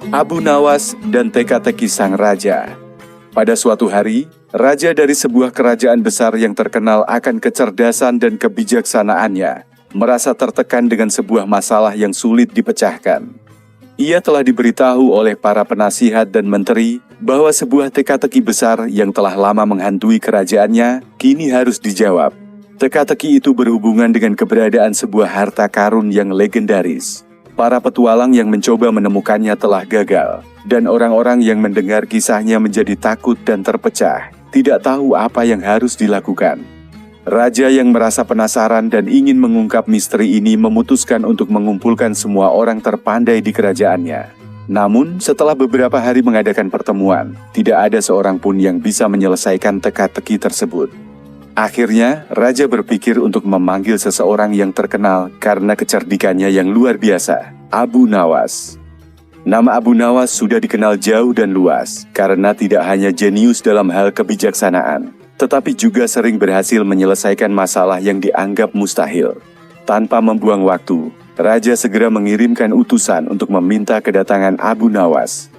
Abu Nawas dan teka-teki sang raja. Pada suatu hari, raja dari sebuah kerajaan besar yang terkenal akan kecerdasan dan kebijaksanaannya, merasa tertekan dengan sebuah masalah yang sulit dipecahkan. Ia telah diberitahu oleh para penasihat dan menteri bahwa sebuah teka-teki besar yang telah lama menghantui kerajaannya, kini harus dijawab. Teka-teki itu berhubungan dengan keberadaan sebuah harta karun yang legendaris. Para petualang yang mencoba menemukannya telah gagal, dan orang-orang yang mendengar kisahnya menjadi takut dan terpecah, tidak tahu apa yang harus dilakukan. Raja yang merasa penasaran dan ingin mengungkap misteri ini memutuskan untuk mengumpulkan semua orang terpandai di kerajaannya. Namun, setelah beberapa hari mengadakan pertemuan, tidak ada seorang pun yang bisa menyelesaikan teka-teki tersebut. Akhirnya, raja berpikir untuk memanggil seseorang yang terkenal karena kecerdikannya yang luar biasa, Abu Nawas. Nama Abu Nawas sudah dikenal jauh dan luas karena tidak hanya jenius dalam hal kebijaksanaan, tetapi juga sering berhasil menyelesaikan masalah yang dianggap mustahil. Tanpa membuang waktu, raja segera mengirimkan utusan untuk meminta kedatangan Abu Nawas.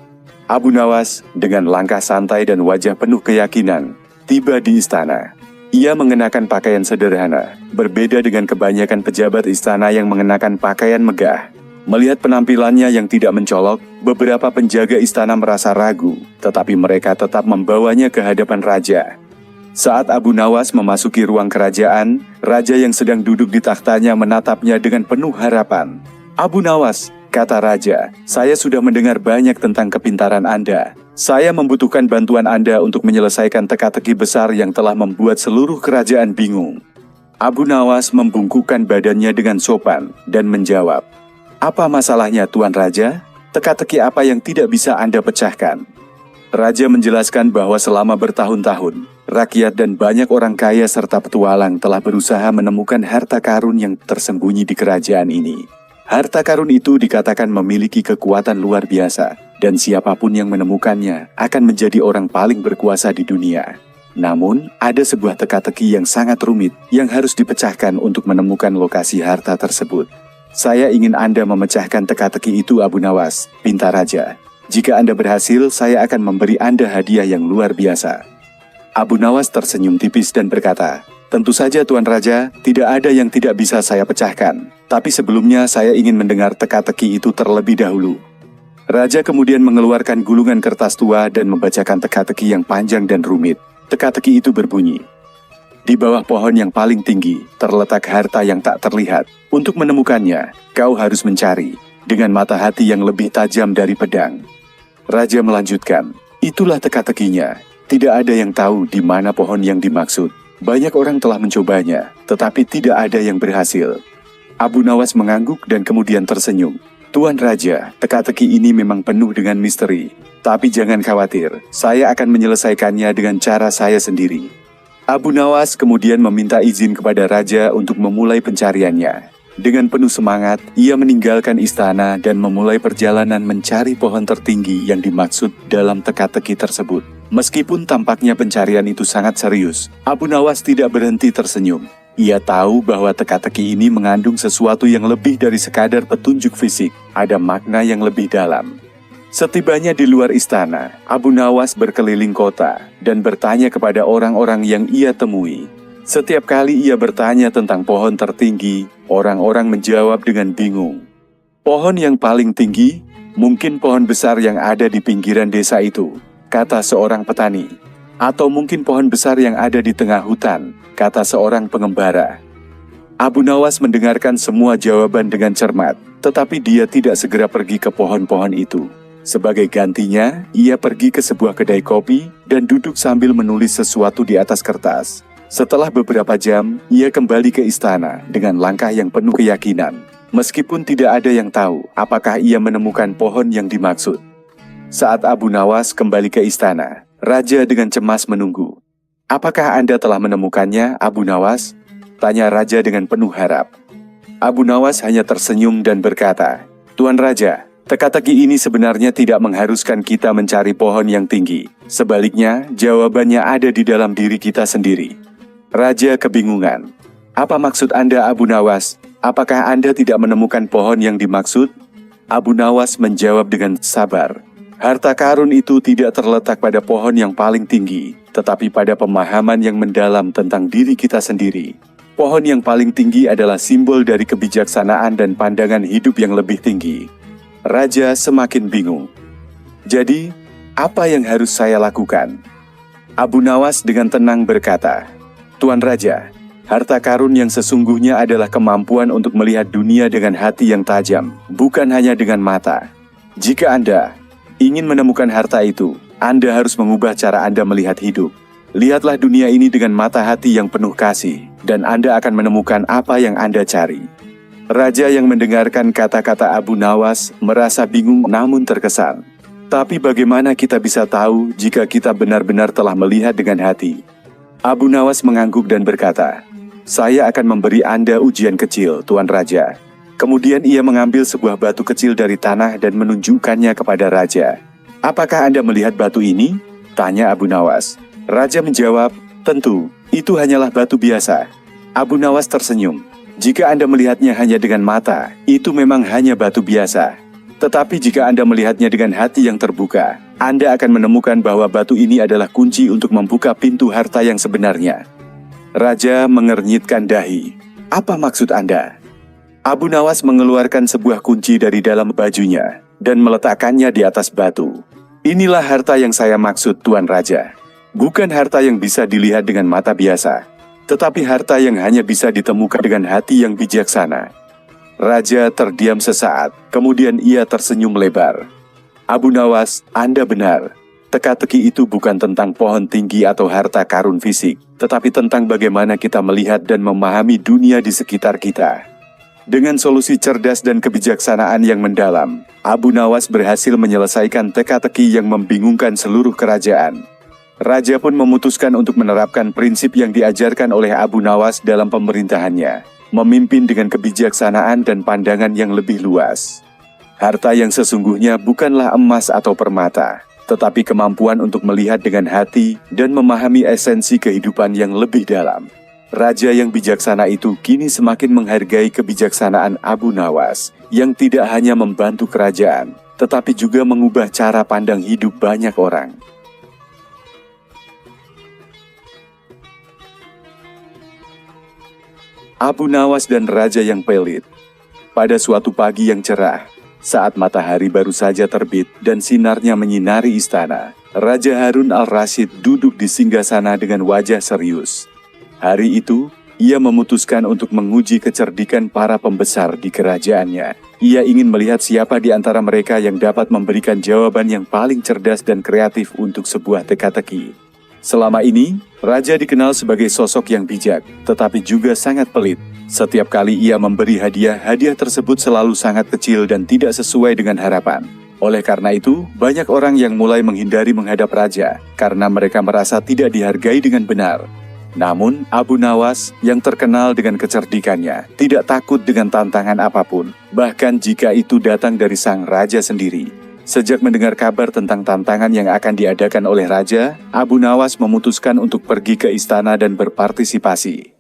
Abu Nawas, dengan langkah santai dan wajah penuh keyakinan, tiba di istana. Ia mengenakan pakaian sederhana, berbeda dengan kebanyakan pejabat istana yang mengenakan pakaian megah. Melihat penampilannya yang tidak mencolok, beberapa penjaga istana merasa ragu, tetapi mereka tetap membawanya ke hadapan raja. Saat Abu Nawas memasuki ruang kerajaan, raja yang sedang duduk di takhtanya menatapnya dengan penuh harapan. "Abu Nawas," kata raja, "saya sudah mendengar banyak tentang kepintaran Anda. Saya membutuhkan bantuan Anda untuk menyelesaikan teka-teki besar yang telah membuat seluruh kerajaan bingung." Abu Nawas membungkukkan badannya dengan sopan dan menjawab, "Apa masalahnya, Tuan Raja? Teka-teki apa yang tidak bisa Anda pecahkan?" Raja menjelaskan bahwa selama bertahun-tahun, rakyat dan banyak orang kaya serta petualang telah berusaha menemukan harta karun yang tersembunyi di kerajaan ini. Harta karun itu dikatakan memiliki kekuatan luar biasa, dan siapapun yang menemukannya akan menjadi orang paling berkuasa di dunia. Namun, ada sebuah teka-teki yang sangat rumit yang harus dipecahkan untuk menemukan lokasi harta tersebut. "Saya ingin Anda memecahkan teka-teki itu, Abu Nawas," pinta raja. "Jika Anda berhasil, saya akan memberi Anda hadiah yang luar biasa." Abu Nawas tersenyum tipis dan berkata, "Tentu saja Tuan Raja, tidak ada yang tidak bisa saya pecahkan. Tapi sebelumnya saya ingin mendengar teka-teki itu terlebih dahulu." Raja kemudian mengeluarkan gulungan kertas tua dan membacakan teka-teki yang panjang dan rumit. Teka-teki itu berbunyi, "Di bawah pohon yang paling tinggi, terletak harta yang tak terlihat. Untuk menemukannya, kau harus mencari dengan mata hati yang lebih tajam dari pedang." Raja melanjutkan, "Itulah teka-tekinya. Tidak ada yang tahu di mana pohon yang dimaksud. Banyak orang telah mencobanya, tetapi tidak ada yang berhasil." Abu Nawas mengangguk dan kemudian tersenyum. "Tuan Raja, teka-teki ini memang penuh dengan misteri. Tapi jangan khawatir, saya akan menyelesaikannya dengan cara saya sendiri." Abu Nawas kemudian meminta izin kepada raja untuk memulai pencariannya. Dengan penuh semangat, ia meninggalkan istana dan memulai perjalanan mencari pohon tertinggi yang dimaksud dalam teka-teki tersebut. Meskipun tampaknya pencarian itu sangat serius, Abu Nawas tidak berhenti tersenyum. Ia tahu bahwa teka-teki ini mengandung sesuatu yang lebih dari sekadar petunjuk fisik, ada makna yang lebih dalam. Setibanya di luar istana, Abu Nawas berkeliling kota dan bertanya kepada orang-orang yang ia temui. Setiap kali ia bertanya tentang pohon tertinggi, orang-orang menjawab dengan bingung. "Pohon yang paling tinggi, mungkin pohon besar yang ada di pinggiran desa itu," kata seorang petani. "Atau mungkin pohon besar yang ada di tengah hutan," kata seorang pengembara. Abu Nawas mendengarkan semua jawaban dengan cermat, tetapi dia tidak segera pergi ke pohon-pohon itu. Sebagai gantinya, ia pergi ke sebuah kedai kopi dan duduk sambil menulis sesuatu di atas kertas. Setelah beberapa jam, ia kembali ke istana dengan langkah yang penuh keyakinan. Meskipun tidak ada yang tahu apakah ia menemukan pohon yang dimaksud. Saat Abu Nawas kembali ke istana, raja dengan cemas menunggu. "Apakah Anda telah menemukannya, Abu Nawas?" tanya raja dengan penuh harap. Abu Nawas hanya tersenyum dan berkata, "Tuan Raja, teka-teki ini sebenarnya tidak mengharuskan kita mencari pohon yang tinggi. Sebaliknya, jawabannya ada di dalam diri kita sendiri." Raja kebingungan. "Apa maksud Anda, Abu Nawas? Apakah Anda tidak menemukan pohon yang dimaksud?" Abu Nawas menjawab dengan sabar. Harta karun itu tidak terletak pada pohon yang paling tinggi, tetapi pada pemahaman yang mendalam tentang diri kita sendiri. Pohon yang paling tinggi adalah simbol dari kebijaksanaan dan pandangan hidup yang lebih tinggi. Raja semakin bingung. Jadi, apa yang harus saya lakukan? Abu Nawas dengan tenang berkata, Tuan Raja, harta karun yang sesungguhnya adalah kemampuan untuk melihat dunia dengan hati yang tajam, bukan hanya dengan mata. Jika Anda ingin menemukan harta itu, Anda harus mengubah cara Anda melihat hidup. Lihatlah dunia ini dengan mata hati yang penuh kasih, dan Anda akan menemukan apa yang Anda cari. Raja yang mendengarkan kata-kata Abu Nawas merasa bingung namun terkesan. Tapi bagaimana kita bisa tahu jika kita benar-benar telah melihat dengan hati? Abu Nawas mengangguk dan berkata, Saya akan memberi Anda ujian kecil, Tuan Raja. Kemudian ia mengambil sebuah batu kecil dari tanah dan menunjukkannya kepada Raja. Apakah Anda melihat batu ini? Tanya Abu Nawas. Raja menjawab, tentu, itu hanyalah batu biasa. Abu Nawas tersenyum. Jika Anda melihatnya hanya dengan mata, itu memang hanya batu biasa. Tetapi jika Anda melihatnya dengan hati yang terbuka, Anda akan menemukan bahwa batu ini adalah kunci untuk membuka pintu harta yang sebenarnya. Raja mengernyitkan dahi. Apa maksud Anda? Abu Nawas mengeluarkan sebuah kunci dari dalam bajunya dan meletakkannya di atas batu. Inilah harta yang saya maksud, Tuan Raja. Bukan harta yang bisa dilihat dengan mata biasa, tetapi harta yang hanya bisa ditemukan dengan hati yang bijaksana. Raja terdiam sesaat, kemudian ia tersenyum lebar. Abu Nawas, Anda benar. Teka-teki itu bukan tentang pohon tinggi atau harta karun fisik, tetapi tentang bagaimana kita melihat dan memahami dunia di sekitar kita. Dengan solusi cerdas dan kebijaksanaan yang mendalam, Abu Nawas berhasil menyelesaikan teka-teki yang membingungkan seluruh kerajaan. Raja pun memutuskan untuk menerapkan prinsip yang diajarkan oleh Abu Nawas dalam pemerintahannya, memimpin dengan kebijaksanaan dan pandangan yang lebih luas. Harta yang sesungguhnya bukanlah emas atau permata, tetapi kemampuan untuk melihat dengan hati dan memahami esensi kehidupan yang lebih dalam. Raja yang bijaksana itu kini semakin menghargai kebijaksanaan Abu Nawas, yang tidak hanya membantu kerajaan, tetapi juga mengubah cara pandang hidup banyak orang. Abu Nawas dan Raja yang pelit. Pada suatu pagi yang cerah, saat matahari baru saja terbit dan sinarnya menyinari istana, Raja Harun al-Rasyid duduk di singgasana dengan wajah serius. Hari itu, ia memutuskan untuk menguji kecerdikan para pembesar di kerajaannya. Ia ingin melihat siapa di antara mereka yang dapat memberikan jawaban yang paling cerdas dan kreatif untuk sebuah teka-teki. Selama ini, Raja dikenal sebagai sosok yang bijak, tetapi juga sangat pelit. Setiap kali ia memberi hadiah, hadiah tersebut selalu sangat kecil dan tidak sesuai dengan harapan. Oleh karena itu, banyak orang yang mulai menghindari menghadap Raja, karena mereka merasa tidak dihargai dengan benar. Namun, Abu Nawas yang terkenal dengan kecerdikannya, tidak takut dengan tantangan apapun, bahkan jika itu datang dari sang Raja sendiri. Sejak mendengar kabar tentang tantangan yang akan diadakan oleh Raja, Abu Nawas memutuskan untuk pergi ke istana dan berpartisipasi.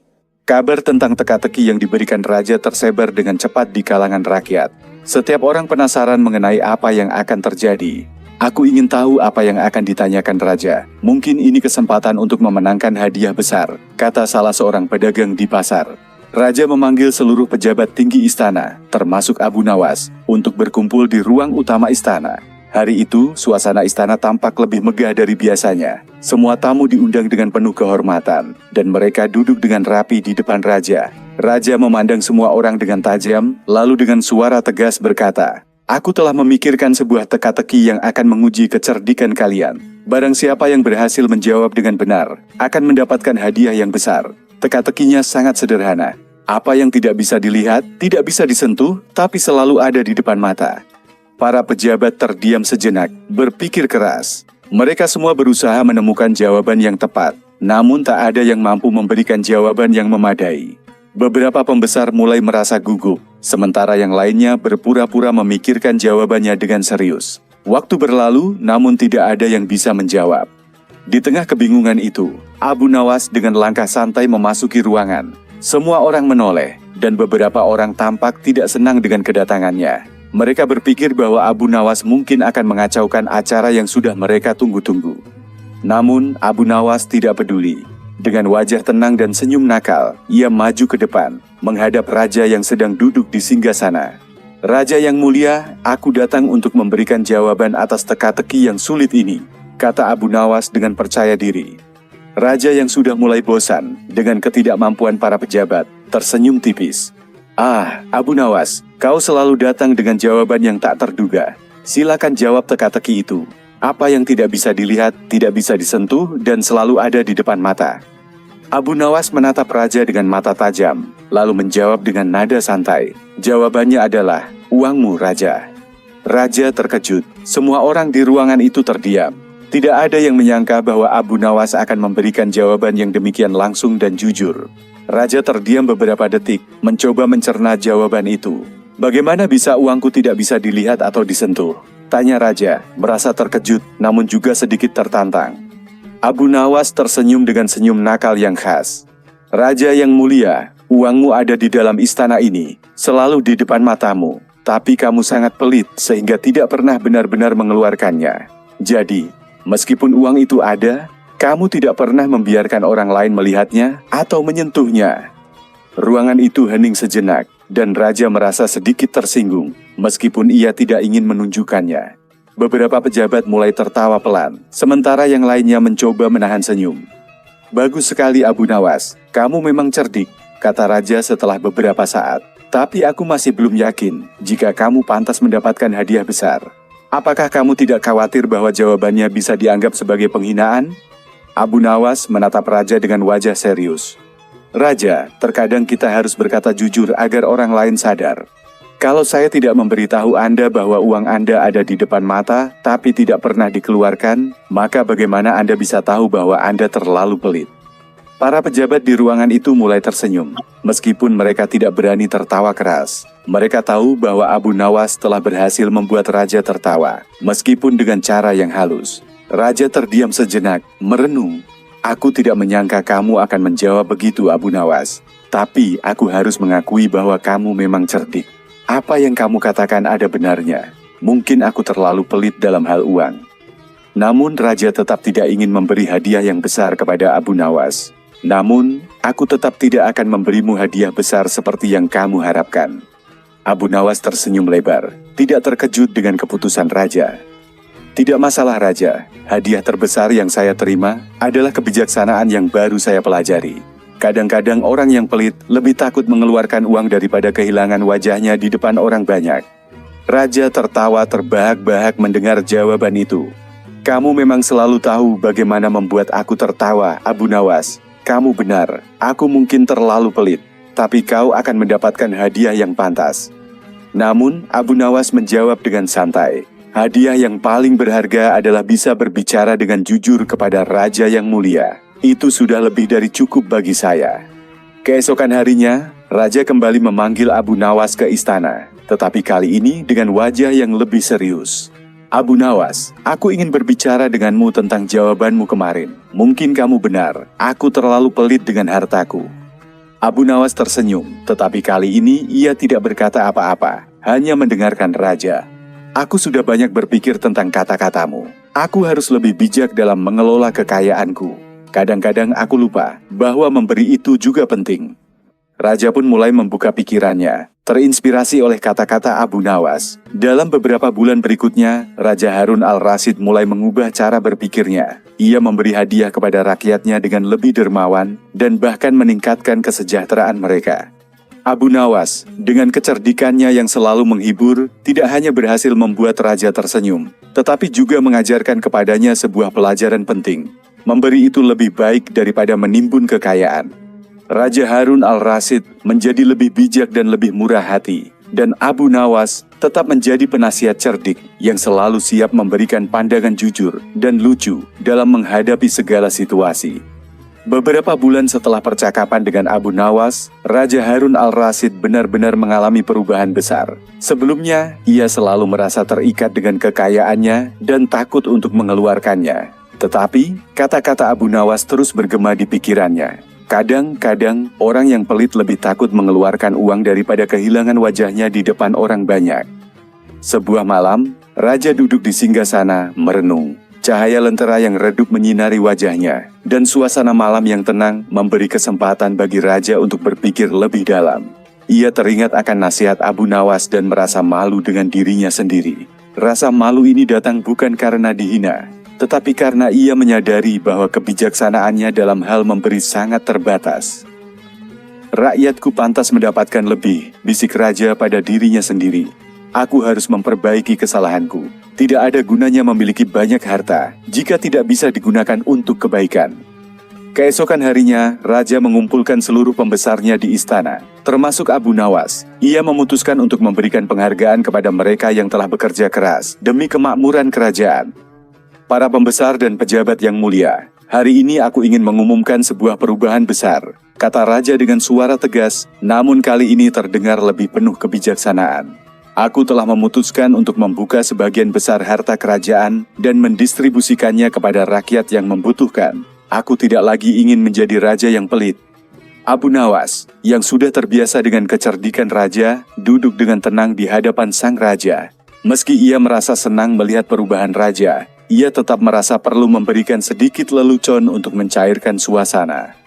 Kabar tentang teka-teki yang diberikan Raja tersebar dengan cepat di kalangan rakyat. Setiap orang penasaran mengenai apa yang akan terjadi. Aku ingin tahu apa yang akan ditanyakan Raja. Mungkin ini kesempatan untuk memenangkan hadiah besar, kata salah seorang pedagang di pasar. Raja memanggil seluruh pejabat tinggi istana, termasuk Abu Nawas, untuk berkumpul di ruang utama istana. Hari itu, suasana istana tampak lebih megah dari biasanya. Semua tamu diundang dengan penuh kehormatan, dan mereka duduk dengan rapi di depan Raja. Raja memandang semua orang dengan tajam, lalu dengan suara tegas berkata, Aku telah memikirkan sebuah teka-teki yang akan menguji kecerdikan kalian. Barang siapa yang berhasil menjawab dengan benar, akan mendapatkan hadiah yang besar. Teka-tekinya sangat sederhana. Apa yang tidak bisa dilihat, tidak bisa disentuh, tapi selalu ada di depan mata. Para pejabat terdiam sejenak, berpikir keras. Mereka semua berusaha menemukan jawaban yang tepat, namun tak ada yang mampu memberikan jawaban yang memadai. Beberapa pembesar mulai merasa gugup, sementara yang lainnya berpura-pura memikirkan jawabannya dengan serius. Waktu berlalu, namun tidak ada yang bisa menjawab. Di tengah kebingungan itu, Abu Nawas dengan langkah santai memasuki ruangan. Semua orang menoleh, dan beberapa orang tampak tidak senang dengan kedatangannya. Mereka berpikir bahwa Abu Nawas mungkin akan mengacaukan acara yang sudah mereka tunggu-tunggu. Namun, Abu Nawas tidak peduli. Dengan wajah tenang dan senyum nakal, ia maju ke depan, menghadap raja yang sedang duduk di singgasana. "Raja yang mulia, aku datang untuk memberikan jawaban atas teka-teki yang sulit ini," kata Abu Nawas dengan percaya diri. Raja yang sudah mulai bosan dengan ketidakmampuan para pejabat, tersenyum tipis. "Ah, Abu Nawas, kau selalu datang dengan jawaban yang tak terduga. Silakan jawab teka-teki itu. Apa yang tidak bisa dilihat, tidak bisa disentuh, dan selalu ada di depan mata?" Abu Nawas menatap raja dengan mata tajam, lalu menjawab dengan nada santai. Jawabannya adalah, "Uangmu, Raja." Raja terkejut. Semua orang di ruangan itu terdiam. Tidak ada yang menyangka bahwa Abu Nawas akan memberikan jawaban yang demikian langsung dan jujur. Raja terdiam beberapa detik, mencoba mencerna jawaban itu. "Bagaimana bisa uangku tidak bisa dilihat atau disentuh?" tanya Raja, merasa terkejut namun juga sedikit tertantang. Abu Nawas tersenyum dengan senyum nakal yang khas. "Raja yang mulia, uangmu ada di dalam istana ini, selalu di depan matamu. Tapi kamu sangat pelit sehingga tidak pernah benar-benar mengeluarkannya. Jadi, meskipun uang itu ada, kamu tidak pernah membiarkan orang lain melihatnya atau menyentuhnya." Ruangan itu hening sejenak, dan Raja merasa sedikit tersinggung, meskipun ia tidak ingin menunjukkannya. Beberapa pejabat mulai tertawa pelan, sementara yang lainnya mencoba menahan senyum. "Bagus sekali Abu Nawas, kamu memang cerdik," kata Raja setelah beberapa saat. "Tapi aku masih belum yakin jika kamu pantas mendapatkan hadiah besar. Apakah kamu tidak khawatir bahwa jawabannya bisa dianggap sebagai penghinaan?" Abu Nawas menatap Raja dengan wajah serius. "Raja, terkadang kita harus berkata jujur agar orang lain sadar. Kalau saya tidak memberitahu Anda bahwa uang Anda ada di depan mata, tapi tidak pernah dikeluarkan, maka bagaimana Anda bisa tahu bahwa Anda terlalu pelit?" Para pejabat di ruangan itu mulai tersenyum, meskipun mereka tidak berani tertawa keras. Mereka tahu bahwa Abu Nawas telah berhasil membuat Raja tertawa, meskipun dengan cara yang halus. Raja terdiam sejenak, merenung. "Aku tidak menyangka kamu akan menjawab begitu, Abu Nawas. Tapi aku harus mengakui bahwa kamu memang cerdik. Apa yang kamu katakan ada benarnya. Mungkin aku terlalu pelit dalam hal uang." Namun Raja tetap tidak ingin memberi hadiah yang besar kepada Abu Nawas. "Namun, aku tetap tidak akan memberimu hadiah besar seperti yang kamu harapkan." Abu Nawas tersenyum lebar, tidak terkejut dengan keputusan Raja. "Tidak masalah Raja, hadiah terbesar yang saya terima adalah kebijaksanaan yang baru saya pelajari. Kadang-kadang orang yang pelit lebih takut mengeluarkan uang daripada kehilangan wajahnya di depan orang banyak." Raja tertawa terbahak-bahak mendengar jawaban itu. "Kamu memang selalu tahu bagaimana membuat aku tertawa, Abu Nawas. Kamu benar, aku mungkin terlalu pelit, tapi kau akan mendapatkan hadiah yang pantas." Namun, Abu Nawas menjawab dengan santai. "Hadiah yang paling berharga adalah bisa berbicara dengan jujur kepada Raja yang mulia. Itu sudah lebih dari cukup bagi saya." Keesokan harinya, Raja kembali memanggil Abu Nawas ke istana, tetapi kali ini dengan wajah yang lebih serius. "Abu Nawas, aku ingin berbicara denganmu tentang jawabanmu kemarin. Mungkin kamu benar, aku terlalu pelit dengan hartaku." Abu Nawas tersenyum, tetapi kali ini ia tidak berkata apa-apa, hanya mendengarkan Raja. "Aku sudah banyak berpikir tentang kata-katamu. Aku harus lebih bijak dalam mengelola kekayaanku. Kadang-kadang aku lupa bahwa memberi itu juga penting." Raja pun mulai membuka pikirannya, terinspirasi oleh kata-kata Abu Nawas. Dalam beberapa bulan berikutnya, Raja Harun al-Rasyid mulai mengubah cara berpikirnya. Ia memberi hadiah kepada rakyatnya dengan lebih dermawan dan bahkan meningkatkan kesejahteraan mereka. Abu Nawas, dengan kecerdikannya yang selalu menghibur, tidak hanya berhasil membuat Raja tersenyum, tetapi juga mengajarkan kepadanya sebuah pelajaran penting. Memberi itu lebih baik daripada menimbun kekayaan. Raja Harun al-Rasyid menjadi lebih bijak dan lebih murah hati, dan Abu Nawas tetap menjadi penasihat cerdik yang selalu siap memberikan pandangan jujur dan lucu dalam menghadapi segala situasi. Beberapa bulan setelah percakapan dengan Abu Nawas, Raja Harun al-Rasyid benar-benar mengalami perubahan besar. Sebelumnya, ia selalu merasa terikat dengan kekayaannya dan takut untuk mengeluarkannya. Tetapi, kata-kata Abu Nawas terus bergema di pikirannya. Kadang-kadang, orang yang pelit lebih takut mengeluarkan uang daripada kehilangan wajahnya di depan orang banyak. Sebuah malam, raja duduk di singgasana merenung. Cahaya lentera yang redup menyinari wajahnya, dan suasana malam yang tenang memberi kesempatan bagi raja untuk berpikir lebih dalam. Ia teringat akan nasihat Abu Nawas dan merasa malu dengan dirinya sendiri. Rasa malu ini datang bukan karena dihina, tetapi karena ia menyadari bahwa kebijaksanaannya dalam hal memberi sangat terbatas. Rakyatku pantas mendapatkan lebih, bisik raja pada dirinya sendiri. Aku harus memperbaiki kesalahanku. Tidak ada gunanya memiliki banyak harta jika tidak bisa digunakan untuk kebaikan. Keesokan harinya, raja mengumpulkan seluruh pembesarnya di istana, termasuk Abu Nawas. Ia memutuskan untuk memberikan penghargaan kepada mereka yang telah bekerja keras demi kemakmuran kerajaan. Para pembesar dan pejabat yang mulia, hari ini aku ingin mengumumkan sebuah perubahan besar, kata raja dengan suara tegas, namun kali ini terdengar lebih penuh kebijaksanaan. Aku telah memutuskan untuk membuka sebagian besar harta kerajaan dan mendistribusikannya kepada rakyat yang membutuhkan. Aku tidak lagi ingin menjadi raja yang pelit. Abu Nawas, yang sudah terbiasa dengan kecerdikan raja, duduk dengan tenang di hadapan sang raja. Meski ia merasa senang melihat perubahan raja, ia tetap merasa perlu memberikan sedikit lelucon untuk mencairkan suasana.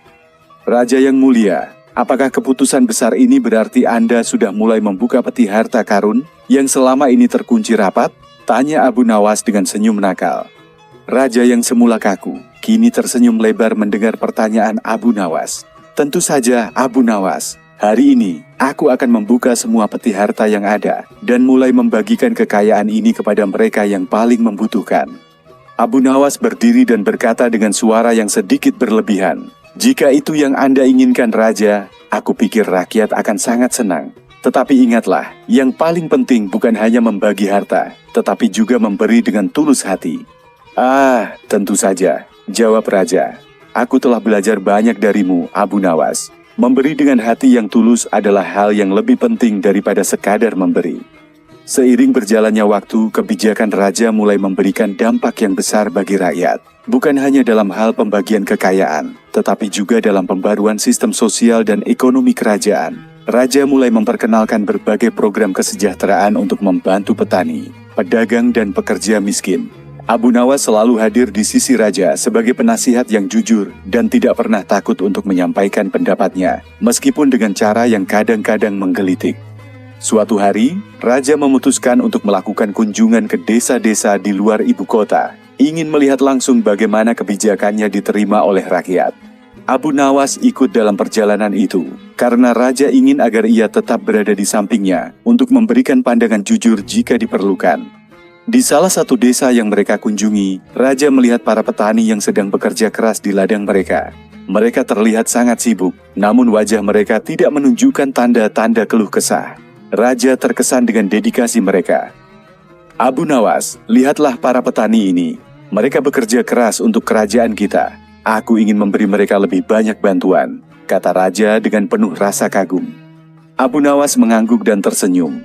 Raja yang mulia, apakah keputusan besar ini berarti Anda sudah mulai membuka peti harta karun yang selama ini terkunci rapat? Tanya Abu Nawas dengan senyum nakal. Raja yang semula kaku, kini tersenyum lebar mendengar pertanyaan Abu Nawas. Tentu saja Abu Nawas, hari ini aku akan membuka semua peti harta yang ada dan mulai membagikan kekayaan ini kepada mereka yang paling membutuhkan. Abu Nawas berdiri dan berkata dengan suara yang sedikit berlebihan. Jika itu yang Anda inginkan raja, aku pikir rakyat akan sangat senang. Tetapi ingatlah, yang paling penting bukan hanya membagi harta, tetapi juga memberi dengan tulus hati. Ah, tentu saja, jawab raja. Aku telah belajar banyak darimu, Abu Nawas. Memberi dengan hati yang tulus adalah hal yang lebih penting daripada sekadar memberi. Seiring berjalannya waktu, kebijakan raja mulai memberikan dampak yang besar bagi rakyat. Bukan hanya dalam hal pembagian kekayaan, tetapi juga dalam pembaruan sistem sosial dan ekonomi kerajaan. Raja mulai memperkenalkan berbagai program kesejahteraan untuk membantu petani, pedagang dan pekerja miskin. Abu Nawas selalu hadir di sisi raja sebagai penasihat yang jujur dan tidak pernah takut untuk menyampaikan pendapatnya, meskipun dengan cara yang kadang-kadang menggelitik. Suatu hari, raja memutuskan untuk melakukan kunjungan ke desa-desa di luar ibu kota, ingin melihat langsung bagaimana kebijakannya diterima oleh rakyat. Abu Nawas ikut dalam perjalanan itu, karena raja ingin agar ia tetap berada di sampingnya untuk memberikan pandangan jujur jika diperlukan. Di salah satu desa yang mereka kunjungi, raja melihat para petani yang sedang bekerja keras di ladang mereka. Mereka terlihat sangat sibuk, namun wajah mereka tidak menunjukkan tanda-tanda keluh kesah. Raja terkesan dengan dedikasi mereka. Abu Nawas, lihatlah para petani ini. Mereka bekerja keras untuk kerajaan kita. Aku ingin memberi mereka lebih banyak bantuan, kata raja dengan penuh rasa kagum. Abu Nawas mengangguk dan tersenyum.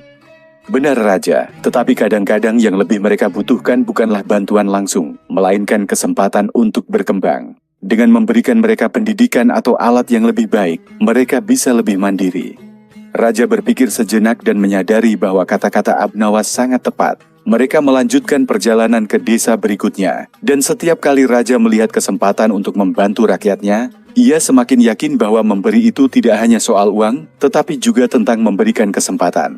Benar raja, tetapi kadang-kadang yang lebih mereka butuhkan bukanlah bantuan langsung, melainkan kesempatan untuk berkembang. Dengan memberikan mereka pendidikan atau alat yang lebih baik, mereka bisa lebih mandiri. Raja berpikir sejenak dan menyadari bahwa kata-kata Abu Nawas sangat tepat. Mereka melanjutkan perjalanan ke desa berikutnya, dan setiap kali raja melihat kesempatan untuk membantu rakyatnya, ia semakin yakin bahwa memberi itu tidak hanya soal uang, tetapi juga tentang memberikan kesempatan.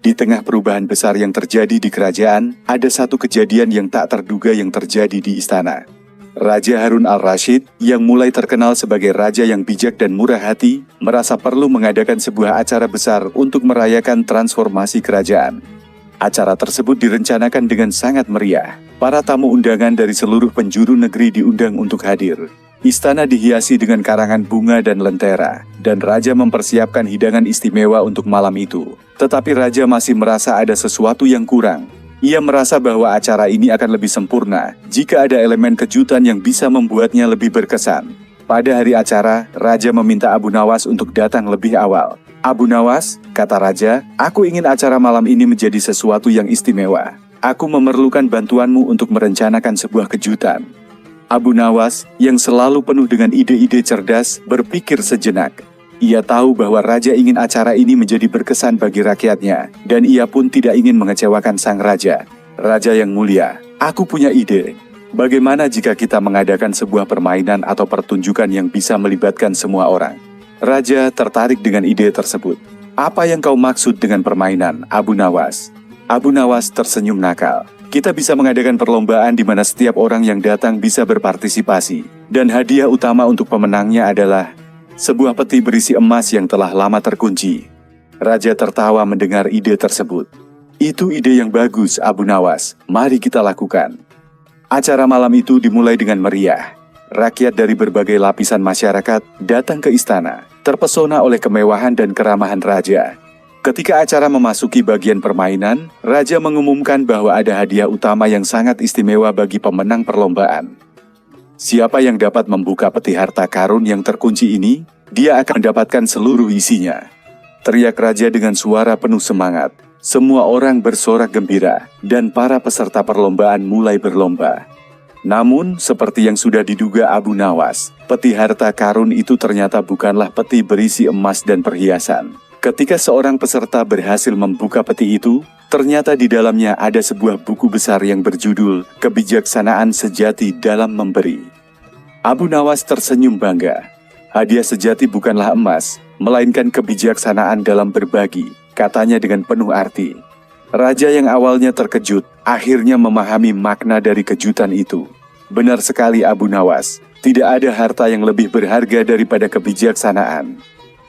Di tengah perubahan besar yang terjadi di kerajaan, ada satu kejadian yang tak terduga yang terjadi di istana. Raja Harun al-Rashid, yang mulai terkenal sebagai raja yang bijak dan murah hati, merasa perlu mengadakan sebuah acara besar untuk merayakan transformasi kerajaan. Acara tersebut direncanakan dengan sangat meriah. Para tamu undangan dari seluruh penjuru negeri diundang untuk hadir. Istana dihiasi dengan karangan bunga dan lentera, dan raja mempersiapkan hidangan istimewa untuk malam itu. Tetapi raja masih merasa ada sesuatu yang kurang. Ia merasa bahwa acara ini akan lebih sempurna jika ada elemen kejutan yang bisa membuatnya lebih berkesan. Pada hari acara, raja meminta Abu Nawas untuk datang lebih awal. Abu Nawas, kata raja, aku ingin acara malam ini menjadi sesuatu yang istimewa. Aku memerlukan bantuanmu untuk merencanakan sebuah kejutan. Abu Nawas, yang selalu penuh dengan ide-ide cerdas, berpikir sejenak. Ia tahu bahwa raja ingin acara ini menjadi berkesan bagi rakyatnya, dan ia pun tidak ingin mengecewakan sang raja. Raja yang mulia, aku punya ide. Bagaimana jika kita mengadakan sebuah permainan atau pertunjukan yang bisa melibatkan semua orang? Raja tertarik dengan ide tersebut. Apa yang kau maksud dengan permainan, Abu Nawas? Abu Nawas tersenyum nakal. Kita bisa mengadakan perlombaan di mana setiap orang yang datang bisa berpartisipasi. Dan hadiah utama untuk pemenangnya adalah sebuah peti berisi emas yang telah lama terkunci. Raja tertawa mendengar ide tersebut. Itu ide yang bagus, Abu Nawas. Mari kita lakukan. Acara malam itu dimulai dengan meriah. Rakyat dari berbagai lapisan masyarakat datang ke istana, terpesona oleh kemewahan dan keramahan raja. Ketika acara memasuki bagian permainan, raja mengumumkan bahwa ada hadiah utama yang sangat istimewa bagi pemenang perlombaan. Siapa yang dapat membuka peti harta karun yang terkunci ini, dia akan mendapatkan seluruh isinya. Teriak raja dengan suara penuh semangat. Semua orang bersorak gembira, dan para peserta perlombaan mulai berlomba. Namun, seperti yang sudah diduga Abu Nawas, peti harta karun itu ternyata bukanlah peti berisi emas dan perhiasan. Ketika seorang peserta berhasil membuka peti itu, ternyata di dalamnya ada sebuah buku besar yang berjudul Kebijaksanaan Sejati dalam Memberi. Abu Nawas tersenyum bangga. Hadiah sejati bukanlah emas, melainkan kebijaksanaan dalam berbagi, katanya dengan penuh arti. Raja yang awalnya terkejut, akhirnya memahami makna dari kejutan itu. Benar sekali Abu Nawas, tidak ada harta yang lebih berharga daripada kebijaksanaan.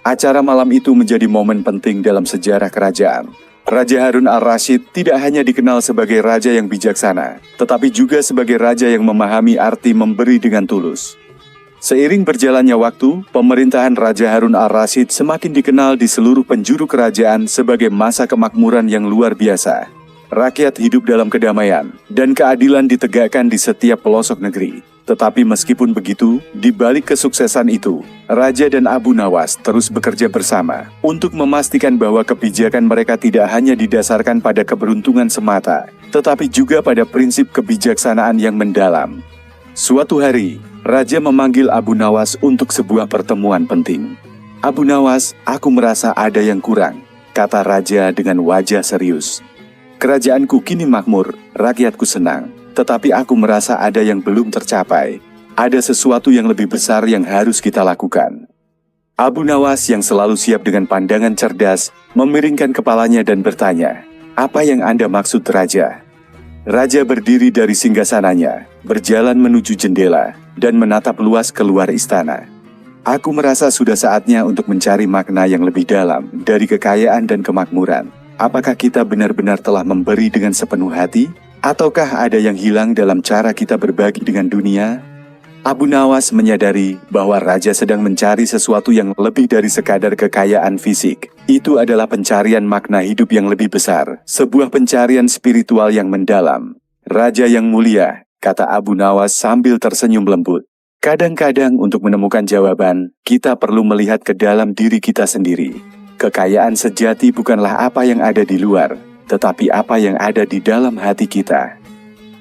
Acara malam itu menjadi momen penting dalam sejarah kerajaan. Raja Harun al-Rasyid tidak hanya dikenal sebagai raja yang bijaksana, tetapi juga sebagai raja yang memahami arti memberi dengan tulus. Seiring berjalannya waktu, pemerintahan Raja Harun al-Rasyid semakin dikenal di seluruh penjuru kerajaan sebagai masa kemakmuran yang luar biasa. Rakyat hidup dalam kedamaian, dan keadilan ditegakkan di setiap pelosok negeri. Tetapi meskipun begitu, di balik kesuksesan itu, Raja dan Abu Nawas terus bekerja bersama untuk memastikan bahwa kebijakan mereka tidak hanya didasarkan pada keberuntungan semata, tetapi juga pada prinsip kebijaksanaan yang mendalam. Suatu hari, Raja memanggil Abu Nawas untuk sebuah pertemuan penting. Abu Nawas, aku merasa ada yang kurang, kata Raja dengan wajah serius. Kerajaanku kini makmur, rakyatku senang. Tetapi aku merasa ada yang belum tercapai. Ada sesuatu yang lebih besar yang harus kita lakukan. Abu Nawas yang selalu siap dengan pandangan cerdas, memiringkan kepalanya dan bertanya, apa yang Anda maksud Raja? Raja berdiri dari singgasananya, berjalan menuju jendela, dan menatap luas keluar istana. Aku merasa sudah saatnya untuk mencari makna yang lebih dalam dari kekayaan dan kemakmuran. Apakah kita benar-benar telah memberi dengan sepenuh hati? Ataukah ada yang hilang dalam cara kita berbagi dengan dunia? Abu Nawas menyadari bahwa Raja sedang mencari sesuatu yang lebih dari sekadar kekayaan fisik. Itu adalah pencarian makna hidup yang lebih besar, sebuah pencarian spiritual yang mendalam. Raja yang mulia, kata Abu Nawas sambil tersenyum lembut. Kadang-kadang untuk menemukan jawaban, kita perlu melihat ke dalam diri kita sendiri. Kekayaan sejati bukanlah apa yang ada di luar, tetapi apa yang ada di dalam hati kita.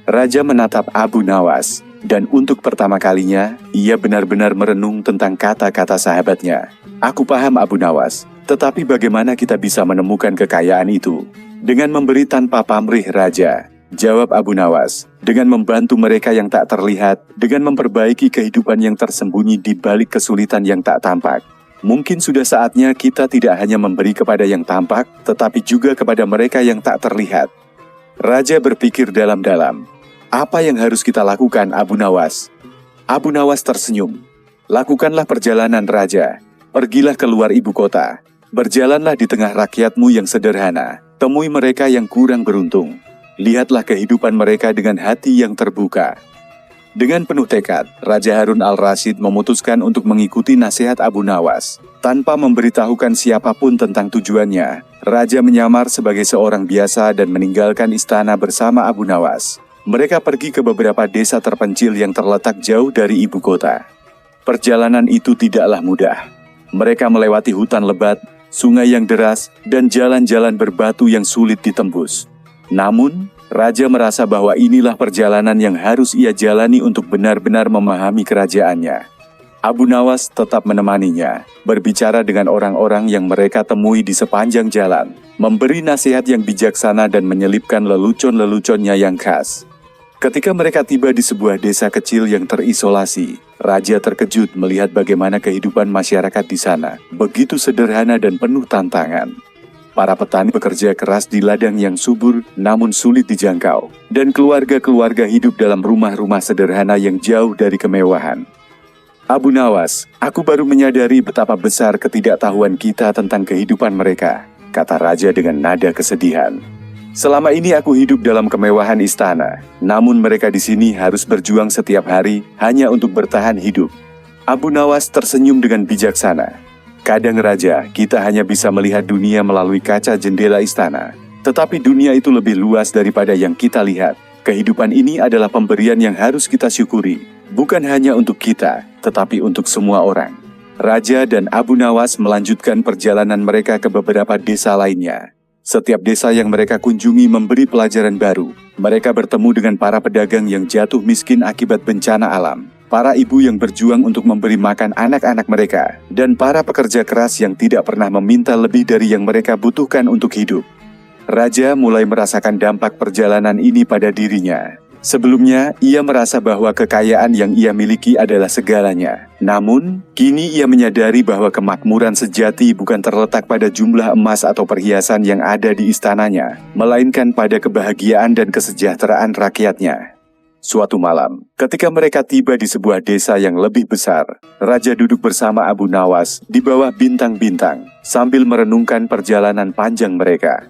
Raja menatap Abu Nawas, dan untuk pertama kalinya, ia benar-benar merenung tentang kata-kata sahabatnya. Aku paham Abu Nawas, tetapi bagaimana kita bisa menemukan kekayaan itu? Dengan memberi tanpa pamrih Raja, jawab Abu Nawas, dengan membantu mereka yang tak terlihat, dengan memperbaiki kehidupan yang tersembunyi di balik kesulitan yang tak tampak. Mungkin sudah saatnya kita tidak hanya memberi kepada yang tampak, tetapi juga kepada mereka yang tak terlihat. Raja berpikir dalam-dalam. Apa yang harus kita lakukan, Abu Nawas? Abu Nawas tersenyum. Lakukanlah perjalanan Raja. Pergilah keluar ibu kota. Berjalanlah di tengah rakyatmu yang sederhana. Temui mereka yang kurang beruntung. Lihatlah kehidupan mereka dengan hati yang terbuka. Dengan penuh tekad, Raja Harun al-Rasyid memutuskan untuk mengikuti nasihat Abu Nawas. Tanpa memberitahukan siapapun tentang tujuannya, Raja menyamar sebagai seorang biasa dan meninggalkan istana bersama Abu Nawas. Mereka pergi ke beberapa desa terpencil yang terletak jauh dari ibu kota. Perjalanan itu tidaklah mudah. Mereka melewati hutan lebat, sungai yang deras, dan jalan-jalan berbatu yang sulit ditembus. Namun, Raja merasa bahwa inilah perjalanan yang harus ia jalani untuk benar-benar memahami kerajaannya. Abu Nawas tetap menemaninya, berbicara dengan orang-orang yang mereka temui di sepanjang jalan, memberi nasihat yang bijaksana dan menyelipkan lelucon-leluconnya yang khas. Ketika mereka tiba di sebuah desa kecil yang terisolasi, Raja terkejut melihat bagaimana kehidupan masyarakat di sana, begitu sederhana dan penuh tantangan. Para petani bekerja keras di ladang yang subur namun sulit dijangkau, dan keluarga-keluarga hidup dalam rumah-rumah sederhana yang jauh dari kemewahan. Abu Nawas, aku baru menyadari betapa besar ketidaktahuan kita tentang kehidupan mereka, kata Raja dengan nada kesedihan. Selama ini aku hidup dalam kemewahan istana, namun mereka di sini harus berjuang setiap hari hanya untuk bertahan hidup. Abu Nawas tersenyum dengan bijaksana. Kadang Raja, kita hanya bisa melihat dunia melalui kaca jendela istana, tetapi dunia itu lebih luas daripada yang kita lihat. Kehidupan ini adalah pemberian yang harus kita syukuri, bukan hanya untuk kita, tetapi untuk semua orang. Raja dan Abu Nawas melanjutkan perjalanan mereka ke beberapa desa lainnya. Setiap desa yang mereka kunjungi memberi pelajaran baru. Mereka bertemu dengan para pedagang yang jatuh miskin akibat bencana alam, para ibu yang berjuang untuk memberi makan anak-anak mereka, dan para pekerja keras yang tidak pernah meminta lebih dari yang mereka butuhkan untuk hidup. Raja mulai merasakan dampak perjalanan ini pada dirinya. Sebelumnya, ia merasa bahwa kekayaan yang ia miliki adalah segalanya. Namun, kini ia menyadari bahwa kemakmuran sejati bukan terletak pada jumlah emas atau perhiasan yang ada di istananya, melainkan pada kebahagiaan dan kesejahteraan rakyatnya. Suatu malam, ketika mereka tiba di sebuah desa yang lebih besar, Raja duduk bersama Abu Nawas di bawah bintang-bintang, sambil merenungkan perjalanan panjang mereka.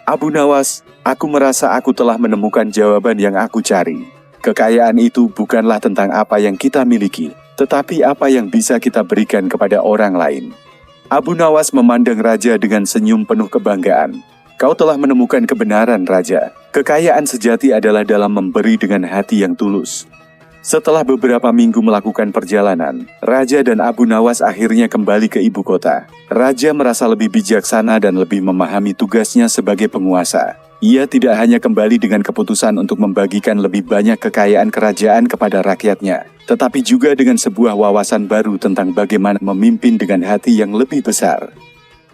Abu Nawas, aku merasa aku telah menemukan jawaban yang aku cari. Kekayaan itu bukanlah tentang apa yang kita miliki, tetapi apa yang bisa kita berikan kepada orang lain. Abu Nawas memandang Raja dengan senyum penuh kebanggaan. Kau telah menemukan kebenaran, Raja. Kekayaan sejati adalah dalam memberi dengan hati yang tulus. Setelah beberapa minggu melakukan perjalanan, Raja dan Abu Nawas akhirnya kembali ke ibu kota. Raja merasa lebih bijaksana dan lebih memahami tugasnya sebagai penguasa. Ia tidak hanya kembali dengan keputusan untuk membagikan lebih banyak kekayaan kerajaan kepada rakyatnya, tetapi juga dengan sebuah wawasan baru tentang bagaimana memimpin dengan hati yang lebih besar.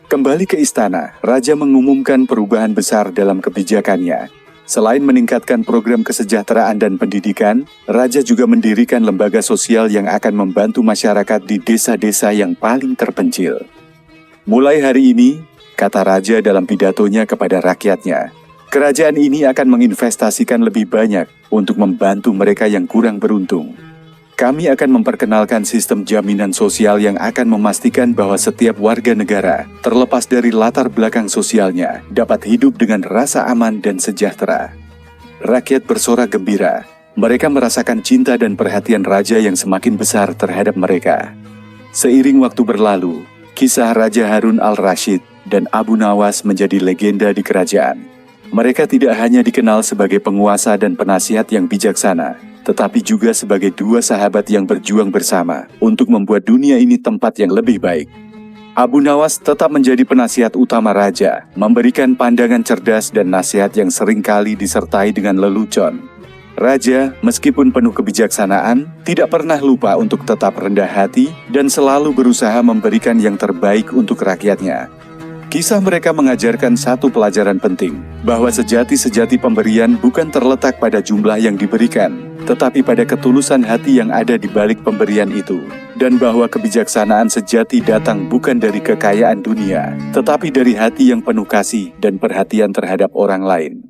Kembali ke istana, Raja mengumumkan perubahan besar dalam kebijakannya. Selain meningkatkan program kesejahteraan dan pendidikan, Raja juga mendirikan lembaga sosial yang akan membantu masyarakat di desa-desa yang paling terpencil. Mulai hari ini, kata Raja dalam pidatonya kepada rakyatnya, kerajaan ini akan menginvestasikan lebih banyak untuk membantu mereka yang kurang beruntung. Kami akan memperkenalkan sistem jaminan sosial yang akan memastikan bahwa setiap warga negara, terlepas dari latar belakang sosialnya, dapat hidup dengan rasa aman dan sejahtera. Rakyat bersorak gembira. Mereka merasakan cinta dan perhatian Raja yang semakin besar terhadap mereka. Seiring waktu berlalu, kisah Raja Harun al-Rashid dan Abu Nawas menjadi legenda di kerajaan. Mereka tidak hanya dikenal sebagai penguasa dan penasihat yang bijaksana, tetapi juga sebagai dua sahabat yang berjuang bersama untuk membuat dunia ini tempat yang lebih baik. Abu Nawas tetap menjadi penasihat utama Raja, memberikan pandangan cerdas dan nasihat yang seringkali disertai dengan lelucon. Raja, meskipun penuh kebijaksanaan, tidak pernah lupa untuk tetap rendah hati dan selalu berusaha memberikan yang terbaik untuk rakyatnya. Kisah mereka mengajarkan satu pelajaran penting, bahwa sejati-sejati pemberian bukan terletak pada jumlah yang diberikan, tetapi pada ketulusan hati yang ada di balik pemberian itu, dan bahwa kebijaksanaan sejati datang bukan dari kekayaan dunia, tetapi dari hati yang penuh kasih dan perhatian terhadap orang lain.